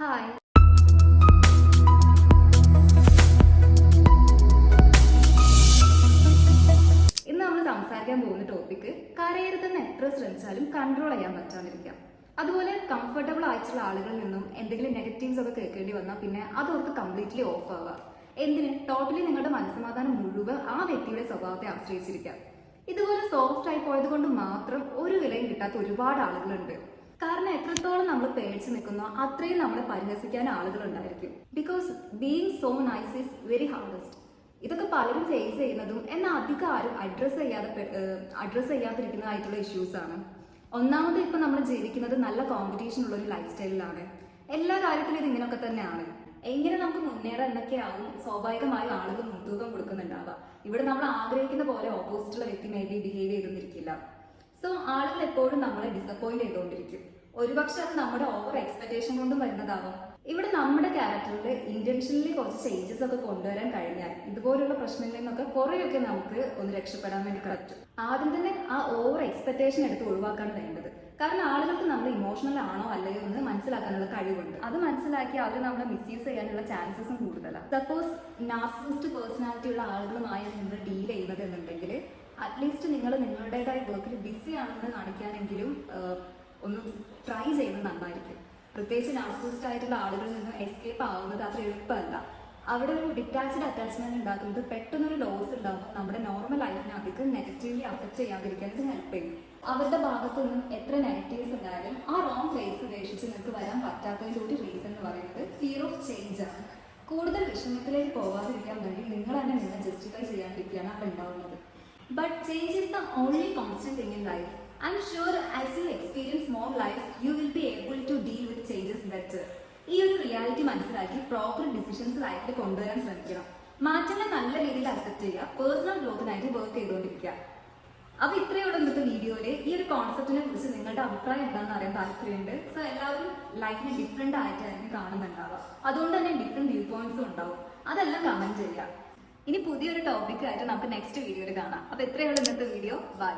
Hi. ഇന്ന് നമ്മൾ സംസാരിക്കാൻ പോകുന്ന ടോപ്പിക്ക് കരയരുതെന്ന് എത്ര ശ്രമിച്ചാലും കൺട്രോൾ ചെയ്യാൻ പറ്റാതിരിക്കാം. അതുപോലെ കംഫർട്ടബിൾ ആയിട്ടുള്ള ആളുകളിൽ നിന്നും എന്തെങ്കിലും നെഗറ്റീവ്സ് ഒക്കെ കേൾക്കേണ്ടി വന്നാൽ പിന്നെ അതോർത്ത് കംപ്ലീറ്റ്ലി ഓഫ് ആവുക. എന്തിന് ടോട്ടലി നിങ്ങളുടെ മനസ്സമാധാനം മുഴുവൻ ആ വ്യക്തിയുടെ സ്വഭാവത്തെ ആശ്രയിച്ചിരിക്കാം. ഇതുപോലെ സോഫ്റ്റ് ആയി പോയത് കൊണ്ട് മാത്രം ഒരു വിലയും കിട്ടാത്ത ഒരുപാട് ആളുകളുണ്ട്. കാരണം എത്രത്തോളം നമ്മൾ പേടിച്ച് നിൽക്കുന്നോ അത്രയും നമ്മളെ പരിഹസിക്കാൻ ആളുകളുണ്ടായിരിക്കും. Because being so nice is very hardest. ഇതൊക്കെ പലരും ഫേസ് ചെയ്യുന്നതും എന്നാൽ അധികം ആരും അഡ്രസ് ചെയ്യാതിരിക്കുന്നതായിട്ടുള്ള ഇഷ്യൂസ് ആണ്. ഒന്നാമത് ഇപ്പൊ നമ്മൾ ജീവിക്കുന്നത് നല്ല കോമ്പറ്റീഷൻ ഉള്ള ഒരു ലൈഫ് സ്റ്റൈലിലാണ്. എല്ലാ കാര്യത്തിലും ഇത് ഇങ്ങനെയൊക്കെ തന്നെയാണ്. എങ്ങനെ നമുക്ക് മുന്നേറാൻ എന്നൊക്കെയാവും സ്വാഭാവികമായും ആളുകൾ മുൻതൂക്കം കൊടുക്കുന്നുണ്ടാവുക. ഇവിടെ നമ്മൾ ആഗ്രഹിക്കുന്ന പോലെ ഓപ്പോസിറ്റുള്ള വ്യക്തി മേ ബി ബിഹേവ് ചെയ്തെന്നിരിക്കില്ല. സോ ആളുകൾ എപ്പോഴും നമ്മളെ ഡിസപ്പോയിന്റ് ചെയ്തുകൊണ്ടിരിക്കും. ഒരുപക്ഷെ അത് നമ്മുടെ ഓവർ എക്സ്പെക്ടേഷൻ കൊണ്ടും വരുന്നതാവാം. ഇവിടെ നമ്മുടെ ക്യാരക്ടറിൽ ഇന്റൻഷനലി കുറച്ച് ചേഞ്ചസ് ഒക്കെ കൊണ്ടുവരാൻ കഴിഞ്ഞാൽ ഇതുപോലുള്ള പ്രശ്നങ്ങളിൽ നിന്നൊക്കെ കുറെയൊക്കെ നമുക്ക് ഒന്ന് രക്ഷപ്പെടാൻ വേണ്ടി പറ്റും. ആദ്യം തന്നെ ആ ഓവർ എക്സ്പെക്ടേഷൻ എടുത്ത് ഒഴിവാക്കാണ് വേണ്ടത്. കാരണം ആളുകൾക്ക് നമ്മൾ ഇമോഷണൽ ആണോ അല്ലയോ എന്ന് മനസ്സിലാക്കാനുള്ള കഴിവുണ്ട്. അത് മനസ്സിലാക്കി അവർ നമ്മളെ മിസ്യൂസ് ചെയ്യാനുള്ള ചാൻസസും കൂടുതലാണ്. സപ്പോസ് നാർസിസിസ്റ്റ് പേഴ്സണാലിറ്റി ഉള്ള ആളുകളുമായി നിങ്ങൾ ഡീൽ ചെയ്യുന്നത് എന്നുണ്ടെങ്കിൽ അറ്റ്ലീസ്റ്റ് നിങ്ങൾ നിങ്ങളുടേതായ വർക്കിൽ ബിസി ആണെന്ന് കാണിക്കാനെങ്കിലും ഒന്ന് ട്രൈ ചെയ്യുന്നത് നന്നായിരിക്കും. പ്രത്യേകിച്ച് നാർസിസിസ്റ്റ് ആയിട്ടുള്ള ആളുകളിൽ നിന്ന് എസ്കേപ്പ് ആവുന്നത് അത്ര എളുപ്പമല്ല. അവിടെ ഒരു ഡിറ്റാച്ച്ഡ് അറ്റാച്ച്മെന്റ് ഉണ്ടാക്കുന്നത് പെട്ടെന്നൊരു ലോസ് ഉണ്ടാകുമ്പോൾ നമ്മുടെ നോർമൽ ലൈഫിനെ അധികം നെഗറ്റീവ്ലി അഫക്റ്റ് ചെയ്യാതിരിക്കാൻ ഇത് ഹെൽപ്പ് ചെയ്യും. അവരുടെ ഭാഗത്തു നിന്നും എത്ര നെഗറ്റീവ്സ് ഉണ്ടായാലും ആ റോങ് പ്ലേസ് ഉപേക്ഷിച്ച് നിങ്ങൾക്ക് വരാൻ പറ്റാത്തതിൻ്റെ ഒരു റീസൺ എന്ന് പറയുന്നത് ഫിയർ ഓഫ് ചേഞ്ച് ആണ്. കൂടുതൽ വിഷമത്തിലേക്ക് പോകാതിരിക്കാൻ വേണ്ടി നിങ്ങൾ തന്നെ നിങ്ങളെ ജസ്റ്റിഫൈ ചെയ്യാണ്ടിരിക്കുകയാണ് അവിടെ ഉണ്ടാവുന്നത്. But change is the only constant thing in life. I'm sure as you experience more life, you will be able to deal with changes better. ഈ ഒരു റിയാലിറ്റി മനസ്സിലാക്കി പ്രോപ്പർ ഡിസിഷൻസ് ലൈഫിൽ കൊണ്ടുവരാൻ ശ്രമിക്കണം. മാറ്റങ്ങൾ നല്ല രീതിയിൽ അക്സെപ്റ്റ് ചെയ്യുക, പേഴ്സണൽ ഗ്രോത്തിനായിട്ട് വർക്ക് ചെയ്തുകൊണ്ടിരിക്കുക. അപ്പോൾ ഇത്രയുള്ള ഇന്നത്തെ വീഡിയോയിൽ ഈ ഒരു കോൺസെപ്റ്റിനെ കുറിച്ച് നിങ്ങളുടെ അഭിപ്രായം എന്താണെന്ന് അറിയാൻ താല്പര്യമുണ്ട്. സോ എല്ലാവരും ലൈഫിനെ ഡിഫറെൻ്റ് ആയിട്ടായിരിക്കും കാണുന്നുണ്ടാവുക. അതുകൊണ്ട് തന്നെ ഡിഫറെൻറ്റ് വ്യൂ പോയിന്റ്സും ഉണ്ടാവും. അതെല്ലാം കമൻറ്റ് ചെയ്യുക. ഇനി പുതിയൊരു ടോപ്പിക്കായിട്ട് നമുക്ക് നെക്സ്റ്റ് വീഡിയോയിൽ കാണാം. അപ്പോൾ ഇത്രയുള്ള ഇന്നത്തെ വീഡിയോ. ബൈ.